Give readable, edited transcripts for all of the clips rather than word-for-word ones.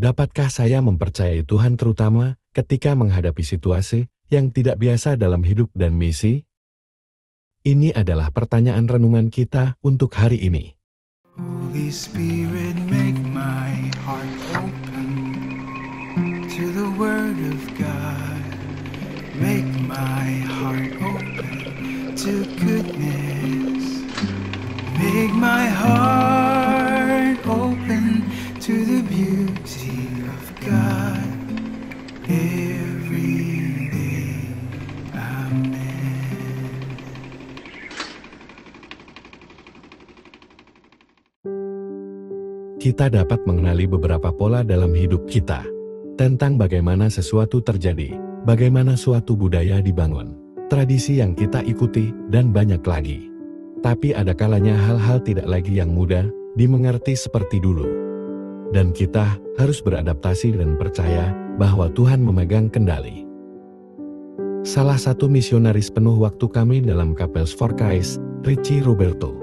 Dapatkah saya mempercayai Tuhan terutama ketika menghadapi situasi yang tidak biasa dalam hidup dan misi? Ini adalah pertanyaan renungan kita untuk hari ini. Holy Spirit, make my heart open to the Word of God. Make my heart open to goodness. Make my heart open to the beauty of God every day. Amen. Kita dapat mengenali beberapa pola dalam hidup kita, tentang bagaimana sesuatu terjadi, bagaimana suatu budaya dibangun, tradisi yang kita ikuti, dan banyak lagi. Tapi ada kalanya hal-hal tidak lagi yang mudah dimengerti seperti dulu. Dan kita harus beradaptasi dan percaya bahwa Tuhan memegang kendali. Salah satu misionaris penuh waktu kami dalam Couples for Christ, Richie Roberto,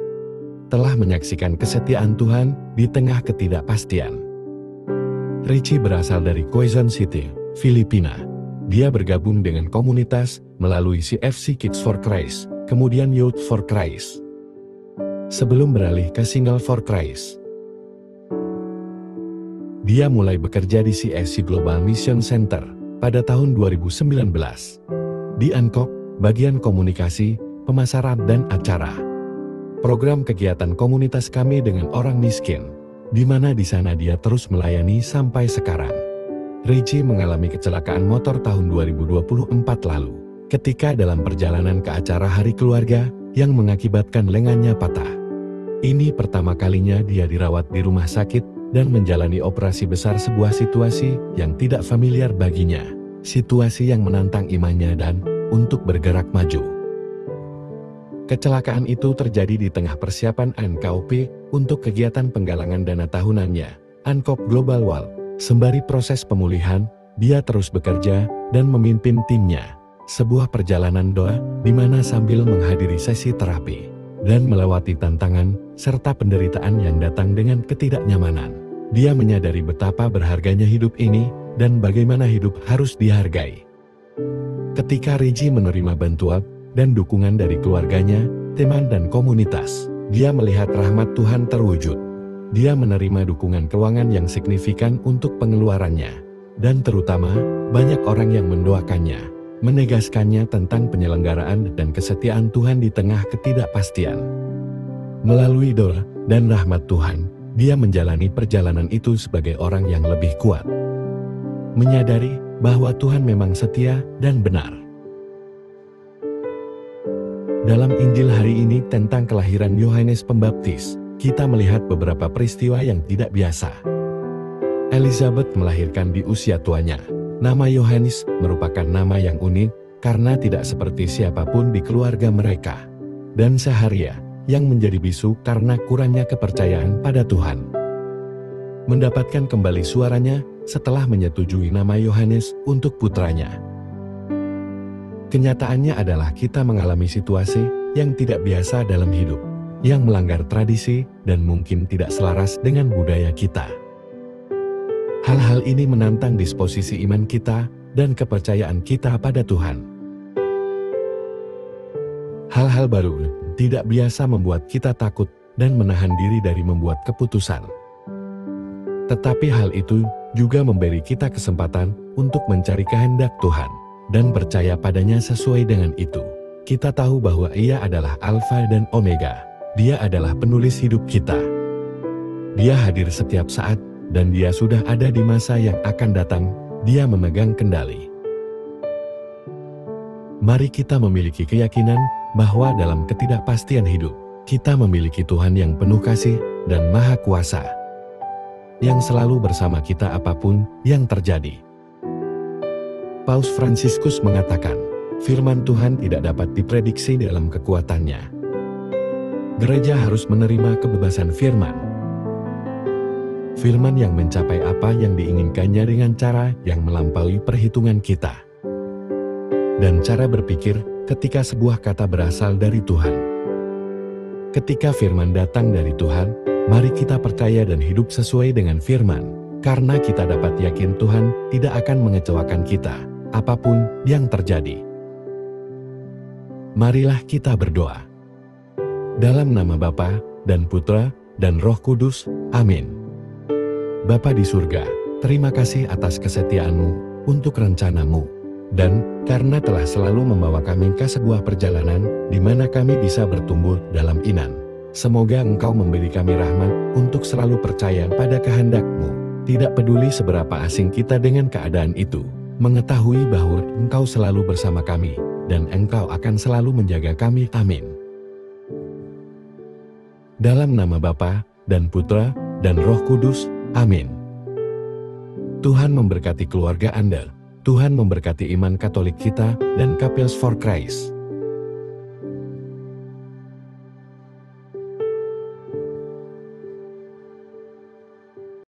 telah menyaksikan kesetiaan Tuhan di tengah ketidakpastian. Richie berasal dari Quezon City, Filipina. Dia bergabung dengan komunitas melalui CFC Kids for Christ, kemudian Youth for Christ, sebelum beralih ke Single for Christ. Dia mulai bekerja di CSC Global Mission Center pada tahun 2019. Di Angkop, bagian komunikasi, pemasaran dan acara. Program kegiatan komunitas kami dengan orang miskin, di mana di sana dia terus melayani sampai sekarang. Richie mengalami kecelakaan motor tahun 2024 lalu, ketika dalam perjalanan ke acara Hari Keluarga yang mengakibatkan lengannya patah. Ini pertama kalinya dia dirawat di rumah sakit dan menjalani operasi besar, sebuah situasi yang tidak familiar baginya, situasi yang menantang imannya dan untuk bergerak maju. Kecelakaan itu terjadi di tengah persiapan ANKOP untuk kegiatan penggalangan dana tahunannya, Angkop Global Wall. Sembari proses pemulihan, dia terus bekerja dan memimpin timnya, sebuah perjalanan doa di mana sambil menghadiri sesi terapi dan melewati tantangan serta penderitaan yang datang dengan ketidaknyamanan. Dia menyadari betapa berharganya hidup ini dan bagaimana hidup harus dihargai. Ketika Richie menerima bantuan dan dukungan dari keluarganya, teman dan komunitas, dia melihat rahmat Tuhan terwujud. Dia menerima dukungan keuangan yang signifikan untuk pengeluarannya, dan terutama banyak orang yang mendoakannya, menegaskannya tentang penyelenggaraan dan kesetiaan Tuhan di tengah ketidakpastian. Melalui doa dan rahmat Tuhan, dia menjalani perjalanan itu sebagai orang yang lebih kuat, menyadari bahwa Tuhan memang setia dan benar. Dalam Injil hari ini tentang kelahiran Yohanes Pembaptis, kita melihat beberapa peristiwa yang tidak biasa. Elizabeth melahirkan di usia tuanya. Nama Yohanes merupakan nama yang unik karena tidak seperti siapapun di keluarga mereka. Dan Zacharia yang menjadi bisu karena kurangnya kepercayaan pada Tuhan, mendapatkan kembali suaranya setelah menyetujui nama Yohanes untuk putranya. Kenyataannya adalah kita mengalami situasi yang tidak biasa dalam hidup, yang melanggar tradisi dan mungkin tidak selaras dengan budaya kita. Hal-hal ini menantang disposisi iman kita dan kepercayaan kita pada Tuhan. Hal-hal baru tidak biasa membuat kita takut dan menahan diri dari membuat keputusan. Tetapi hal itu juga memberi kita kesempatan untuk mencari kehendak Tuhan dan percaya padanya. Sesuai dengan itu, kita tahu bahwa Ia adalah Alfa dan Omega. Dia adalah penulis hidup kita. Dia hadir setiap saat, dan Dia sudah ada di masa yang akan datang. Dia memegang kendali. Mari kita memiliki keyakinan bahwa dalam ketidakpastian hidup, kita memiliki Tuhan yang penuh kasih dan maha kuasa, yang selalu bersama kita apapun yang terjadi. Paus Fransiskus mengatakan, firman Tuhan tidak dapat diprediksi dalam kekuatannya. Gereja harus menerima kebebasan firman. Firman yang mencapai apa yang diinginkannya dengan cara yang melampaui perhitungan kita. Dan cara berpikir ketika sebuah kata berasal dari Tuhan. Ketika firman datang dari Tuhan, mari kita percaya dan hidup sesuai dengan firman, karena kita dapat yakin Tuhan tidak akan mengecewakan kita, apapun yang terjadi. Marilah kita berdoa. Dalam nama Bapa dan Putra dan Roh Kudus, amin. Bapa di surga, terima kasih atas kesetiaan-Mu untuk rencana-Mu, dan karena telah selalu membawa kami ke sebuah perjalanan di mana kami bisa bertumbuh dalam iman. Semoga Engkau memberi kami rahmat untuk selalu percaya pada kehendak-Mu. Tidak peduli seberapa asing kita dengan keadaan itu, mengetahui bahwa Engkau selalu bersama kami, dan Engkau akan selalu menjaga kami. Amin. Dalam nama Bapa dan Putra dan Roh Kudus, amin. Tuhan memberkati keluarga Anda. Tuhan memberkati iman Katolik kita dan Couples for Christ.